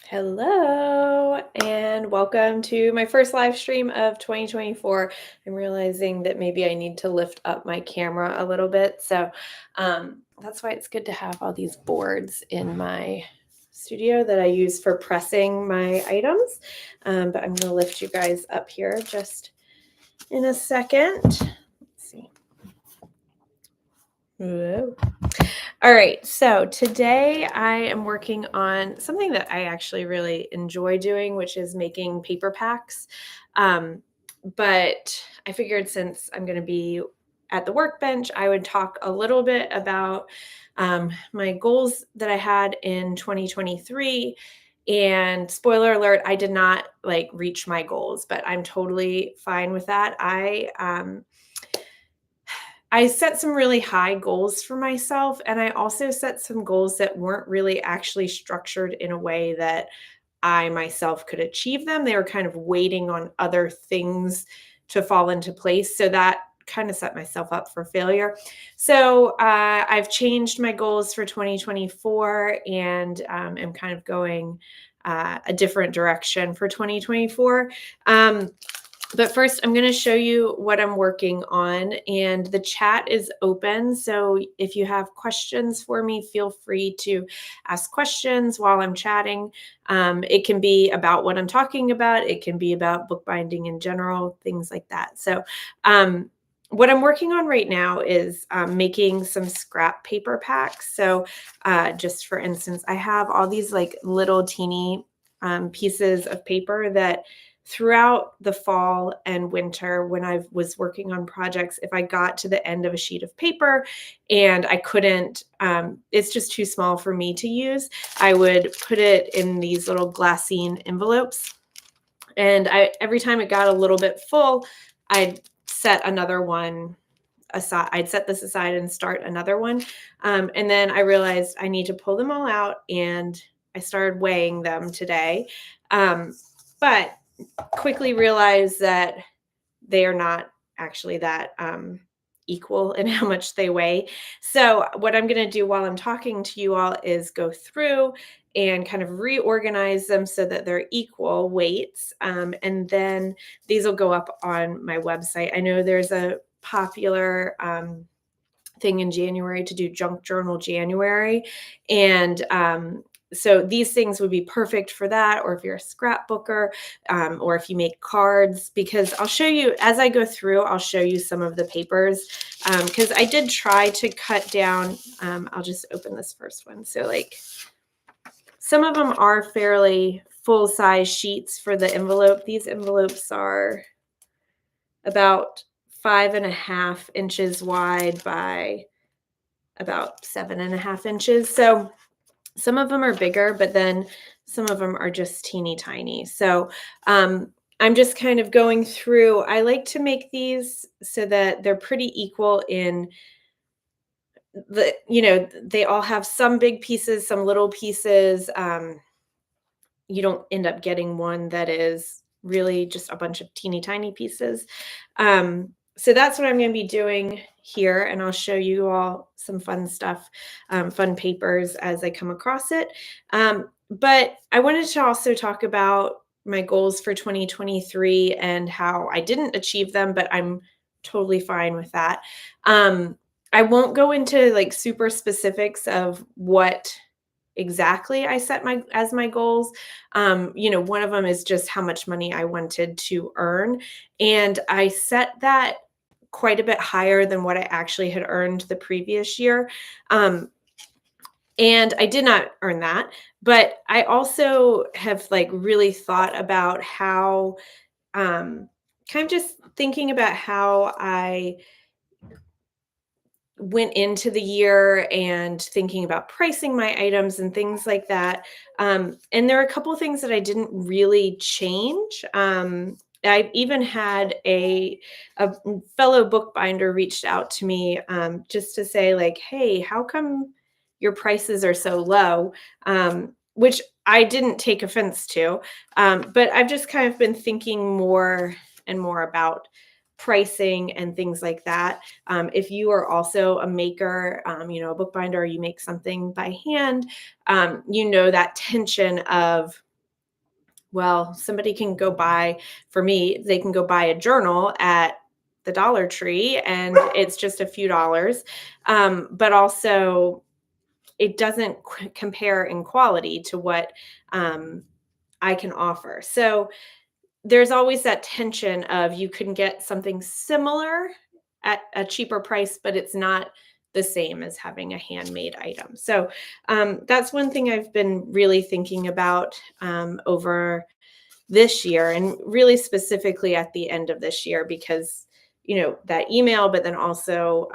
Hello and welcome to my first live stream of 2024. I'm realizing that maybe I need to lift up my camera a little bit. So that's why it's good to have all these boards in my studio that I use for pressing my items. But I'm going to lift you guys up here just in a second. Let's see. Whoa. All right, so today I am working on something that I actually really enjoy doing, which is making paper packs. But I figured since I'm going to be at the workbench, I would talk a little bit about my goals that I had in 2023. And spoiler alert, I did not reach my goals, but I'm totally fine with that. I set some really high goals for myself, and I also set some goals that weren't really actually structured in a way that I myself could achieve them. They were kind of waiting on other things to fall into place. So that kind of set myself up for failure. So I've changed my goals for 2024 and am kind of going a different direction for 2024. But first, I'm going to show you what I'm working on, and the chat is open. So if you have questions for me, feel free to ask questions while I'm chatting. It can be about what I'm talking about. It can be about bookbinding in general, things like that. So what I'm working on right now is making some scrap paper packs. So just for instance, I have all these little teeny pieces of paper that throughout the fall and winter, when I was working on projects, if I got to the end of a sheet of paper and I couldn't, it's just too small for me to use, I would put it in these little glassine envelopes. And every time it got a little bit full, I'd set another one aside. I'd set this aside and start another one. And then I realized I need to pull them all out, and I started weighing them today. But quickly realized that they are not actually that equal in how much they weigh. So what I'm going to do while I'm talking to you all is go through and kind of reorganize them so that they're equal weights. And then these will go up on my website. I know there's a popular thing in January to do Junk Journal January. And so these things would be perfect for that, or if you're a scrapbooker, or if you make cards, because I'll show you, as I go through, I'll show you some of the papers, because I did try to cut down, I'll just open this first one. So some of them are fairly full-size sheets for the envelope. These envelopes are about 5.5 inches wide by about 7.5 inches. So some of them are bigger, but then some of them are just teeny tiny. So I'm just kind of going through. I like to make these so that they're pretty equal in they all have some big pieces, some little pieces. You don't end up getting one that is really just a bunch of teeny tiny pieces. So that's what I'm going to be doing here, and I'll show you all some fun stuff, fun papers as I come across it. But I wanted to also talk about my goals for 2023 and how I didn't achieve them, but I'm totally fine with that. I won't go into super specifics of what exactly I set as my goals. One of them is just how much money I wanted to earn. And I set that quite a bit higher than what I actually had earned the previous year. And I did not earn that, but I also have really thought about how, kind of just thinking about how I went into the year and thinking about pricing my items and things like that. And there are a couple of things that I didn't really change. I even had a fellow bookbinder reached out to me just to say hey, how come your prices are so low? Which I didn't take offense to. But I've just kind of been thinking more and more about pricing and things like that. If you are also a maker, a bookbinder, or you make something by hand, that tension of Well, somebody can go buy, for me, they can go buy a journal at the Dollar Tree and it's just a few dollars. But also, it doesn't compare in quality to what um, I can offer. So there's always that tension of you can get something similar at a cheaper price, but it's not the same as having a handmade item. So that's one thing I've been really thinking about over this year, and really specifically at the end of this year, because that email, but then also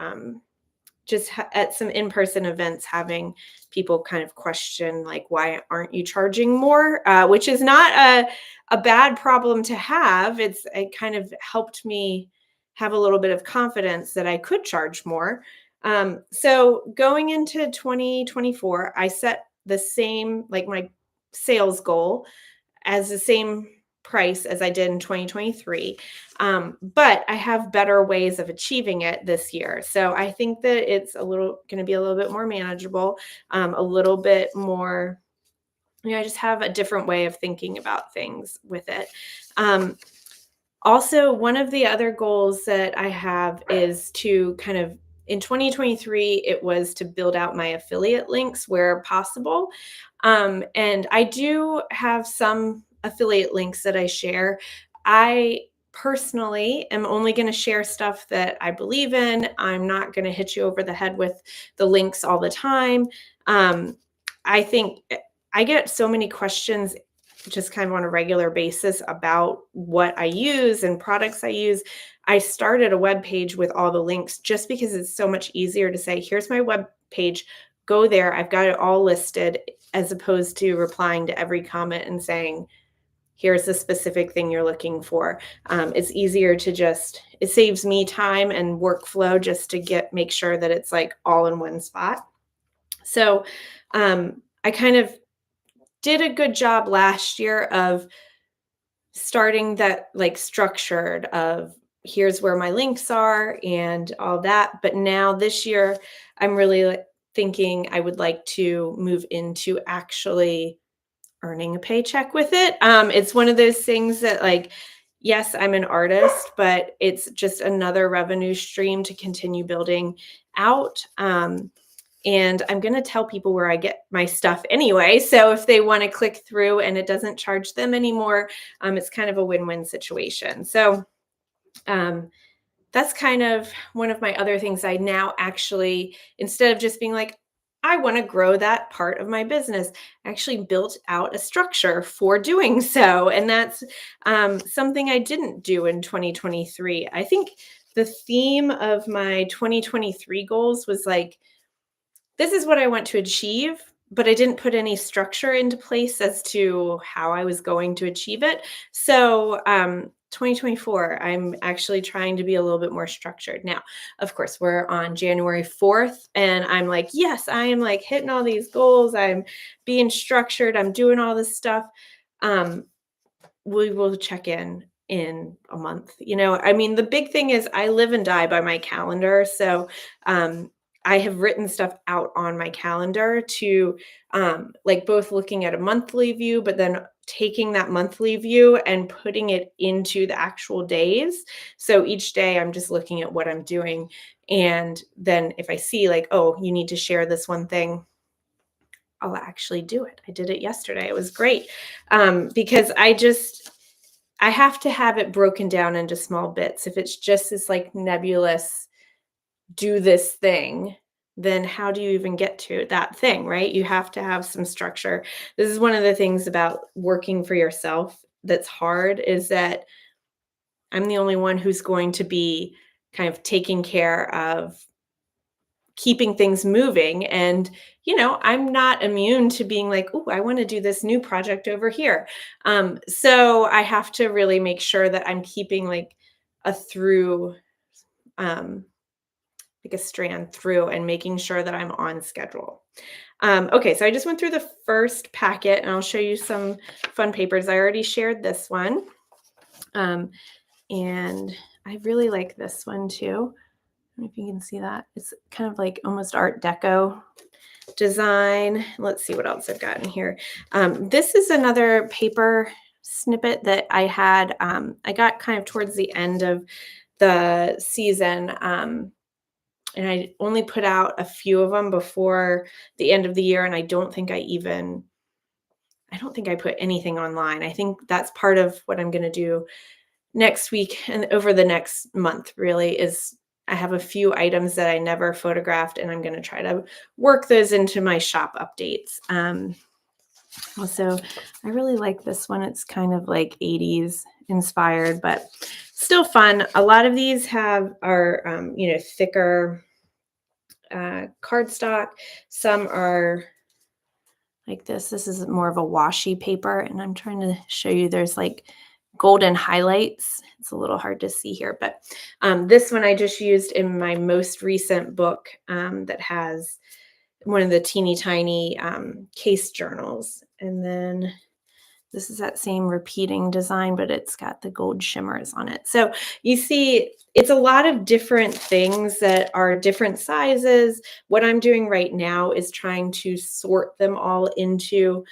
just at some in-person events, having people kind of question, like, why aren't you charging more, which is not a bad problem to have. It kind of helped me have a little bit of confidence that I could charge more. So going into 2024, I set the same, like, my sales goal as the same price as I did in 2023. But I have better ways of achieving it this year. So I think that it's going to be a little bit more manageable, a little bit more, I just have a different way of thinking about things with it. Um, Also, one of the other goals that I have is to kind of, in 2023, it was to build out my affiliate links where possible. And I do have some affiliate links that I share. I personally am only going to share stuff that I believe in. I'm not going to hit you over the head with the links all the time. Um, I think I get so many questions just kind of on a regular basis about what I use and products I use. I started a web page with all the links just because it's so much easier to say, here's my web page, go there. I've got it all listed, as opposed to replying to every comment and saying, here's the specific thing you're looking for. It's easier to it saves me time and workflow just to make sure that it's like all in one spot. So I kind of did a good job last year of starting that, like, structured of, here's where my links are and all that. But now this year, I'm really, like, thinking I would like to move into actually earning a paycheck with it. It's one of those things that, like, yes, I'm an artist, but it's just another revenue stream to continue building out. And I'm going to tell people where I get my stuff anyway. So if they want to click through and it doesn't charge them anymore, it's kind of a win-win situation. So um, that's kind of one of my other things. I now actually, instead of just being like, I want to grow that part of my business, I actually built out a structure for doing so. And that's something I didn't do in 2023. I think the theme of my 2023 goals was like, this is what I want to achieve, but I didn't put any structure into place as to how I was going to achieve it. So, 2024, I'm actually trying to be a little bit more structured. Now, of course, we're on January 4th, and I'm like, yes, I am, like, hitting all these goals. I'm being structured. I'm doing all this stuff. Um, we will check in a month. I mean, the big thing is I live and die by my calendar. So I have written stuff out on my calendar to, like, both looking at a monthly view, but then taking that monthly view and putting it into the actual days. So each day I'm just looking at what I'm doing. And then if I see, like, oh, you need to share this one thing, I'll actually do it. I did it yesterday. It was great. Because I have to have it broken down into small bits. If it's just this, like, nebulous, do this thing, then how do you even get to that thing, right? You have to have some structure. This is one of the things about working for yourself that's hard, is that I'm the only one who's going to be kind of taking care of keeping things moving. And, I'm not immune to being like, oh, I want to do this new project over here. So I have to really make sure that I'm keeping, like, a through, um, like a strand through, and making sure that I'm on schedule. Okay, so I just went through the first packet and I'll show you some fun papers. I already shared this one. And I really like this one too. I don't know if you can see that. It's kind of like almost Art Deco design. Let's see what else I've got in here. This is another paper. snippet that I had. I got kind of towards the end of the season, and I only put out a few of them before the end of the year, and I don't think I put anything online. I think that's part of what I'm gonna do next week and over the next month really is I have a few items that I never photographed, and I'm gonna try to work those into my shop updates. Also, I really like this one. It's kind of like 80s inspired, but still fun. A lot of these are thicker cardstock. Some are like this. This is more of a washi paper, and I'm trying to show you there's like golden highlights. It's a little hard to see here, but this one I just used in my most recent book that has one of the teeny tiny case journals. And then this is that same repeating design, but it's got the gold shimmers on it. So you see, it's a lot of different things that are different sizes. What I'm doing right now is trying to sort them all into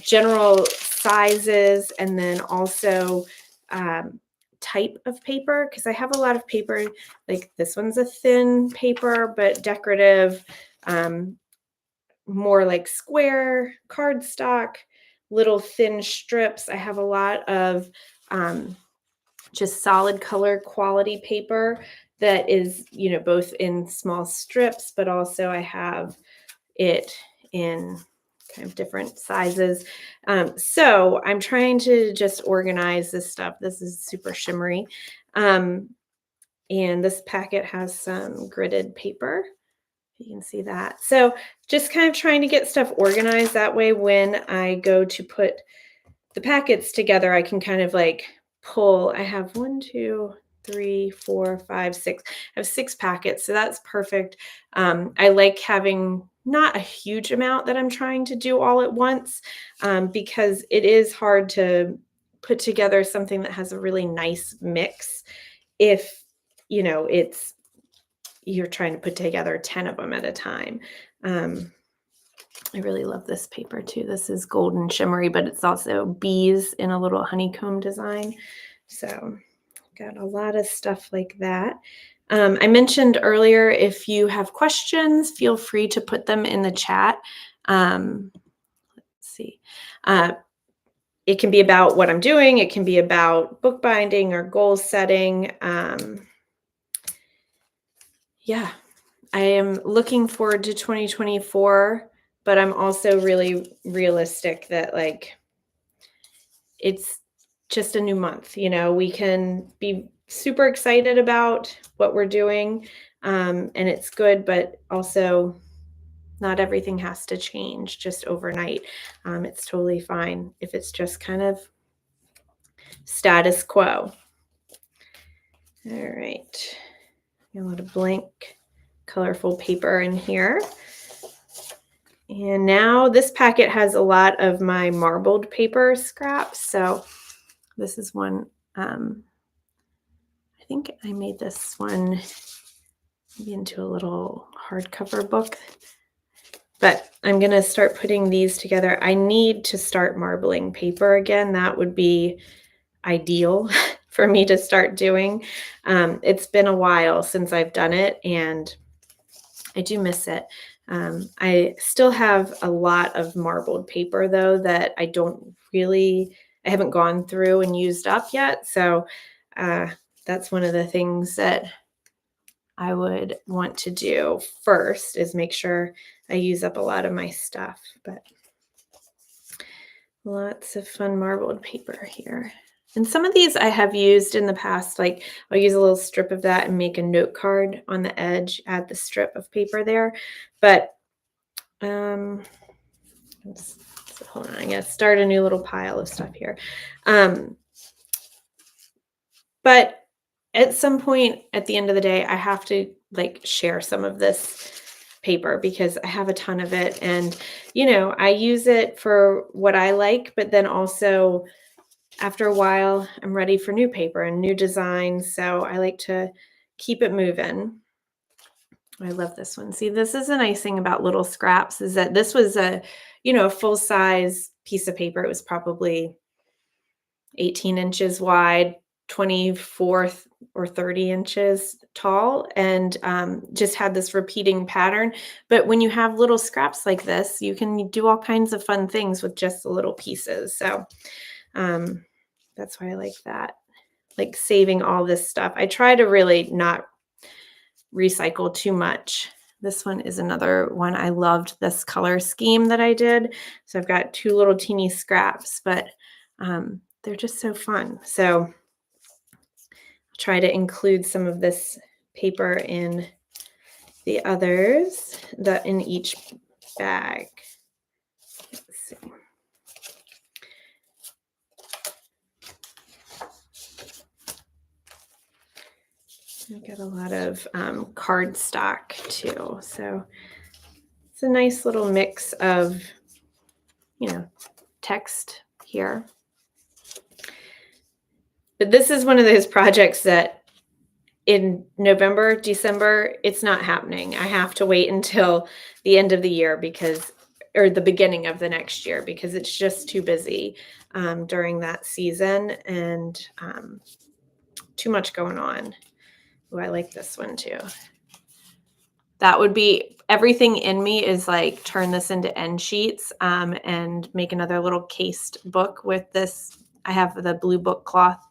general sizes, and then also type of paper, because I have a lot of paper, like this one's a thin paper, but decorative, more like square cardstock, little thin strips. I have a lot of just solid color quality paper that is, both in small strips, but also I have it in kind of different sizes. So I'm trying to just organize this stuff. This is super shimmery. And this packet has some gridded paper. You can see that. So just kind of trying to get stuff organized. That way, when I go to put the packets together, I can kind of like pull. I have 1, 2, 3, 4, 5, 6. I have 6 packets, so that's perfect. I like having not a huge amount that I'm trying to do all at once, because it is hard to put together something that has a really nice mix if it's you're trying to put together 10 of them at a time. I really love this paper too. This is golden shimmery, but it's also bees in a little honeycomb design. So got a lot of stuff like that. I mentioned earlier, if you have questions, feel free to put them in the chat. Let's see. It can be about what I'm doing. It can be about bookbinding or goal setting. Yeah, I am looking forward to 2024, but I'm also really realistic that it's just a new month. We can be super excited about what we're doing, and it's good, but also not everything has to change just overnight. It's totally fine if it's just kind of status quo. All right. A lot of blank, colorful paper in here. And now this packet has a lot of my marbled paper scraps. So this is one, I think I made this one maybe into a little hardcover book. But I'm going to start putting these together. I need to start marbling paper again. That would be ideal for me to start doing. It's been a while since I've done it, and I do miss it. I still have a lot of marbled paper though that I haven't gone through and used up yet. So that's one of the things that I would want to do first, is make sure I use up a lot of my stuff. But lots of fun marbled paper here. And some of these I have used in the past, like I'll use a little strip of that and make a note card on the edge, add the strip of paper there. But hold on, I'm gonna start a new little pile of stuff here. But at some point at the end of the day, I have to share some of this paper because I have a ton of it, and I use it for what I like, but then also after a while, I'm ready for new paper and new designs. So I like to keep it moving. I love this one. See, this is a nice thing about little scraps, is that this was a full size piece of paper. It was probably 18 inches wide, 24 or 30 inches tall, and just had this repeating pattern. But when you have little scraps like this, you can do all kinds of fun things with just the little pieces. So um, that's why I like that. Like saving all this stuff. I try to really not recycle too much. This one is another one. I loved this color scheme that I did. So I've got two little teeny scraps, but they're just so fun. So I'll try to include some of this paper in the others that in each bag. Let's see. I've got a lot of cardstock too. So it's a nice little mix of, text here. But this is one of those projects that in November, December, it's not happening. I have to wait until the end of the year or the beginning of the next year, because it's just too busy during that season and too much going on. Oh, I like this one too. That would be everything in me is like turn this into end sheets and make another little cased book with this. I have the blue book cloth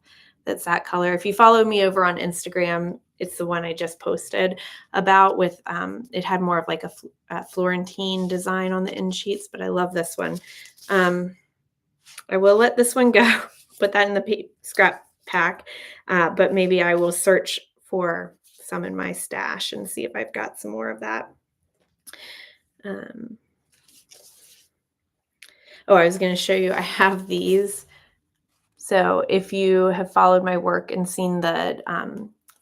that's that color. If you follow me over on Instagram, it's the one I just posted about with it had more of like a Florentine design on the end sheets, but I love this one. I will let this one go, put that in the scrap pack, but maybe I will search for some in my stash and see if I've got some more of that. I was going to show you, I have these. So if you have followed my work and seen the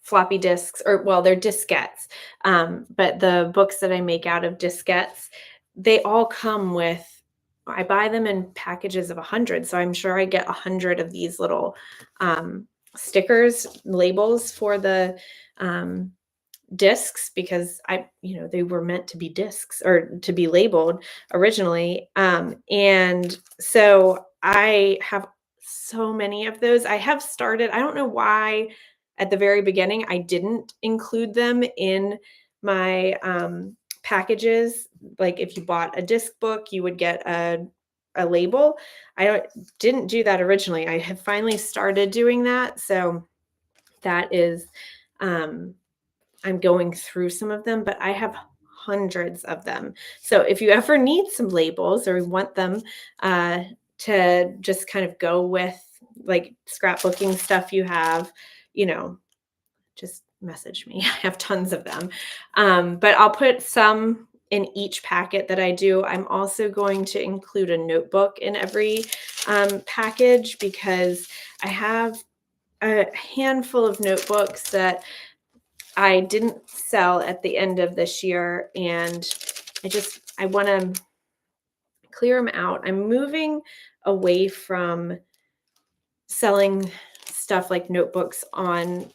floppy disks, they're diskettes, but the books that I make out of diskettes, they all come with, I buy them in packages of 100. So I'm sure I get 100 of these little stickers, labels for the discs, because they were meant to be discs or to be labeled originally. And so I have so many of those. I have started, I don't know why at the very beginning I didn't include them in my packages. Like if you bought a disc book, you would get a label. Didn't do that originally. I have finally started doing that. So that is I'm going through some of them, but I have hundreds of them. So if you ever need some labels or want them to just kind of go with like scrapbooking stuff you have, just message me. I have tons of them. But I'll put some in each packet that I do. I'm also going to include a notebook in every package, because I have a handful of notebooks that I didn't sell at the end of this year, and I want to clear them out. I'm moving away from selling stuff like notebooks on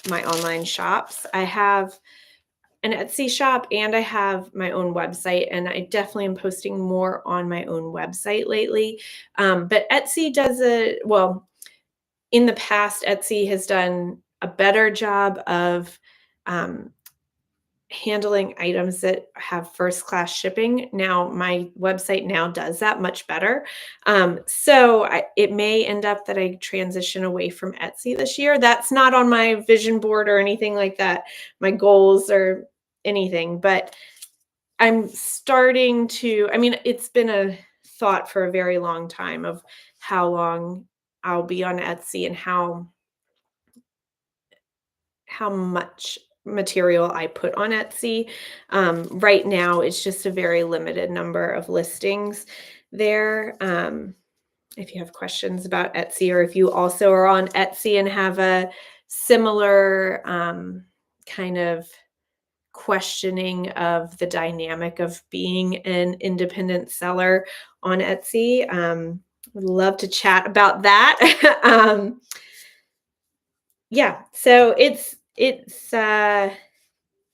my online shops. I have an Etsy shop and I have my own website, and I definitely am posting more on my own website lately. But Etsy does in the past, Etsy has done a better job of handling items that have first class shipping. Now, my website now does that much better. It may end up that I transition away from Etsy this year. That's not on my vision board or anything like that, my goals or anything, but I'm starting to, it's been a thought for a very long time of how long I'll be on Etsy and how much material I put on Etsy. Right now, it's just a very limited number of listings there. If you have questions about Etsy, or if you also are on Etsy and have a similar kind of questioning of the dynamic of being an independent seller on Etsy, would love to chat about that. Yeah, so it's I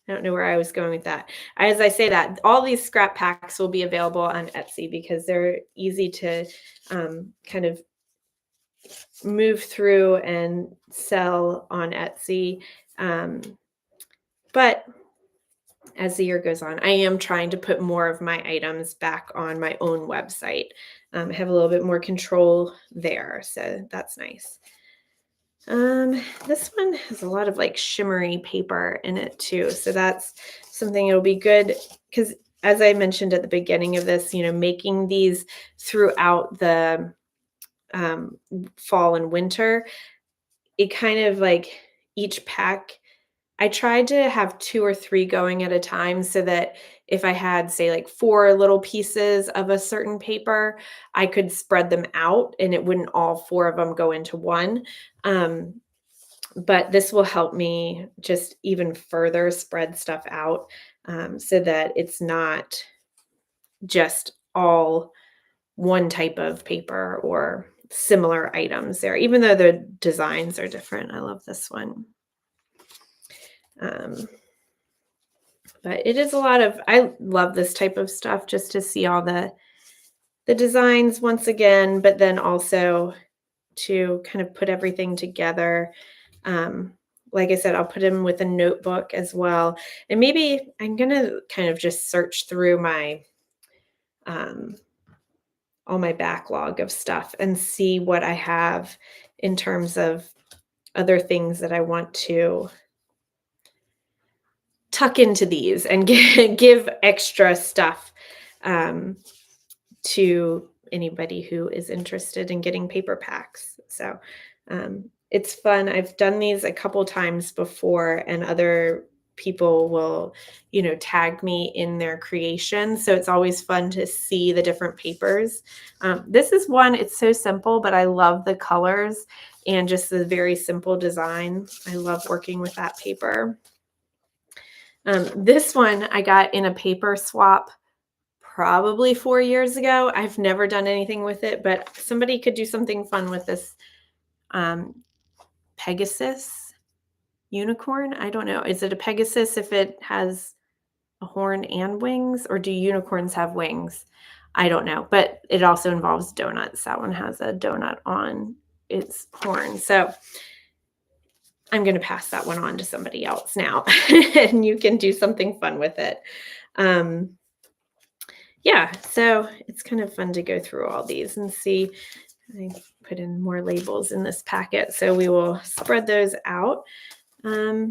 don't know where I was going with that. As I say that, all these scrap packs will be available on Etsy because they're easy to kind of move through and sell on Etsy. But as the year goes on, I am trying to put more of my items back on my own website. I have a little bit more control there, so that's nice. This one has a lot of like shimmery paper in it too, so that's something it'll be good because as I mentioned at the beginning of this, making these throughout the fall and winter, it kind of like each pack I tried to have 2 or 3 going at a time so that if I had, say, like 4 little pieces of a certain paper, I could spread them out and it wouldn't all 4 of them go into one. Um, but this will help me just even further spread stuff out, so that it's not just all one type of paper or similar items there, even though the designs are different. I love this one. Um, but it is a lot of I love this type of stuff just to see all the designs once again, but then also to kind of put everything together. Um, like I said, I'll put them with a notebook as well. And maybe I'm gonna kind of just search through my um, all my backlog of stuff and see what I have in terms of other things that I want to tuck into these and give extra stuff um, to anybody who is interested in getting paper packs. So it's fun. I've done these a couple times before, and other people will, tag me in their creation. So it's always fun to see the different papers. This is one, it's so simple, but I love the colors and just the very simple design. I love working with that paper. This one I got in a paper swap probably 4 years ago. I've never done anything with it, but somebody could do something fun with this Pegasus unicorn. I don't know. Is it a Pegasus if it has a horn and wings, or do unicorns have wings? I don't know, but it also involves donuts. That one has a donut on its horn. So I'm going to pass that one on to somebody else now, and you can do something fun with it. Yeah, so it's kind of fun to go through all these and see. I put in more labels in this packet, so we will spread those out. All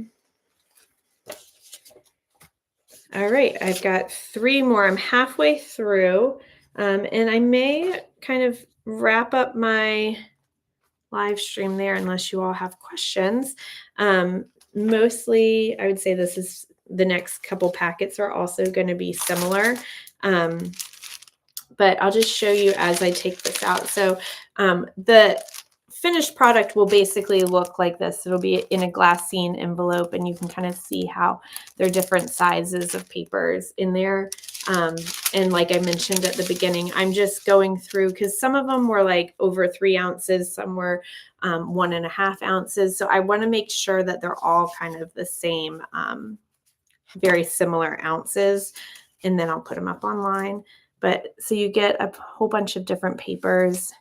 right, I've got 3 more. I'm halfway through, and I may kind of wrap up my live stream there unless you all have questions. Mostly, I would say this is the next couple packets are also going to be similar. But I'll just show you as I take this out. So the finished product will basically look like this. It'll be in a glassine envelope, and you can kind of see how there are different sizes of papers in there. And like I mentioned at the beginning, I'm just going through because some of them were like over 3 ounces, some were 1.5 ounces. So I want to make sure that they're all kind of the same, very similar ounces, and then I'll put them up online. But so you get a whole bunch of different papers,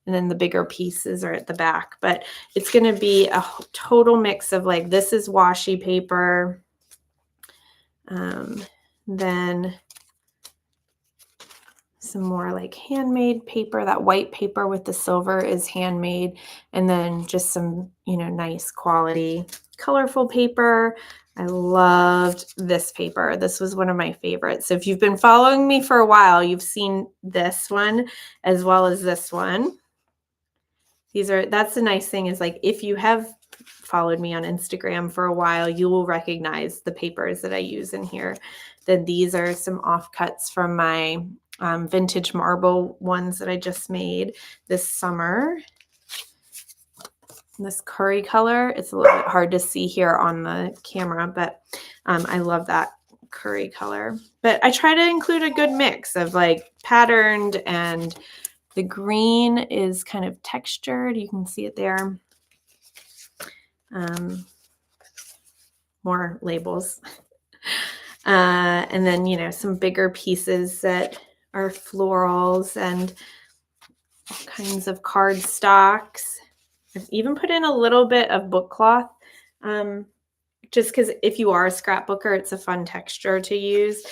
and then the bigger pieces are at the back. But it's going to be a total mix of like, this is washi paper. Then some more like handmade paper. That white paper with the silver is handmade. And then just some, nice quality, colorful paper. I loved this paper. This was one of my favorites. So if you've been following me for a while, you've seen this one as well as this one. That's the nice thing is like, if you have followed me on Instagram for a while, you will recognize the papers that I use in here. Then these are some offcuts from my vintage marble ones that I just made this summer. This curry color, it's a little bit hard to see here on the camera, but I love that curry color. But I try to include a good mix of like patterned, and the green is kind of textured. You can see it there. More labels. And then, some bigger pieces that are florals, and all kinds of card stocks. I've even put in a little bit of book cloth. Um, just because if you are a scrapbooker, it's a fun texture to use.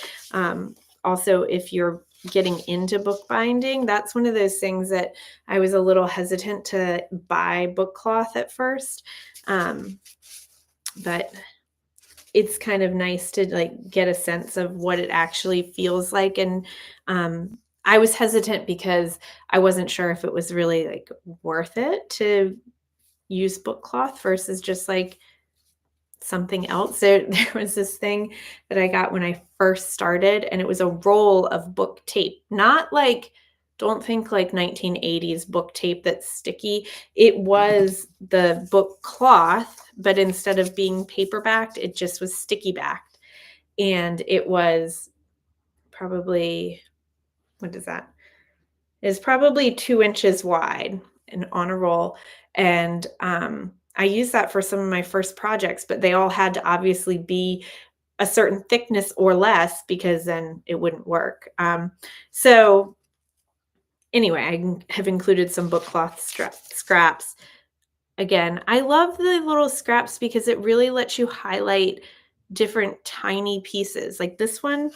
Also, if you're getting into bookbinding, that's one of those things that I was a little hesitant to buy book cloth at first. Um, but it's kind of nice to like get a sense of what it actually feels like. And I was hesitant because I wasn't sure if it was really like worth it to use book cloth versus just like something else. There was this thing that I got when I first started, and it was a roll of book tape. Not like, don't think like 1980s book tape that's sticky. It was the book cloth, but instead of being paper-backed, it just was sticky backed. And it was probably, what is that? It's probably 2 inches wide and on a roll. And I used that for some of my first projects, but they all had to obviously be a certain thickness or less because then it wouldn't work. So anyway, I have included some book cloth scraps. Again, I love the little scraps because it really lets you highlight different tiny pieces. Like this one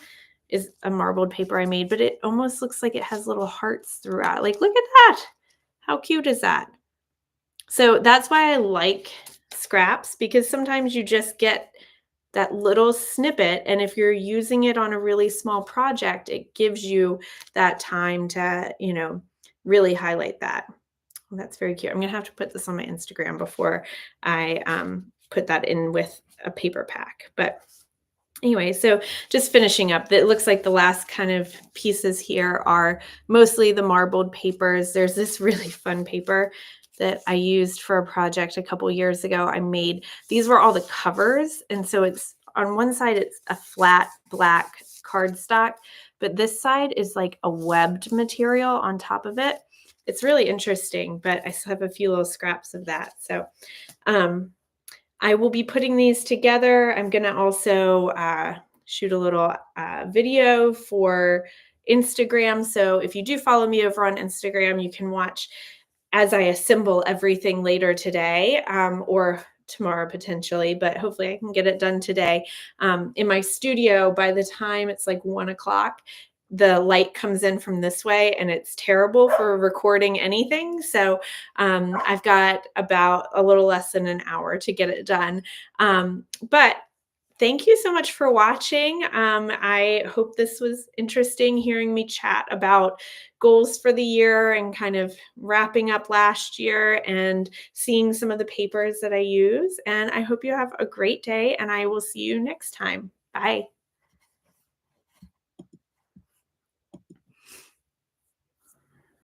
is a marbled paper I made, but it almost looks like it has little hearts throughout. Like, look at that. How cute is that? So that's why I like scraps, because sometimes you just get that little snippet. And if you're using it on a really small project, it gives you that time to, really highlight that. Well, that's very cute. I'm gonna have to put this on my Instagram before I put that in with a paper pack. But anyway, so just finishing up, it looks like the last kind of pieces here are mostly the marbled papers. There's this really fun paper that I used for a project a couple years ago. These were all the covers. And so it's on one side, it's a flat black cardstock, but this side is like a webbed material on top of it. It's really interesting, but I still have a few little scraps of that. So I will be putting these together. I'm going to also shoot a little video for Instagram. So if you do follow me over on Instagram, you can watch as I assemble everything later today or tomorrow potentially, but hopefully I can get it done today. In my studio, by the time it's like 1 o'clock, the light comes in from this way and it's terrible for recording anything. So I've got about a little less than an hour to get it done. But thank you so much for watching. I hope this was interesting, hearing me chat about goals for the year and kind of wrapping up last year and seeing some of the papers that I use. And I hope you have a great day, and I will see you next time. Bye.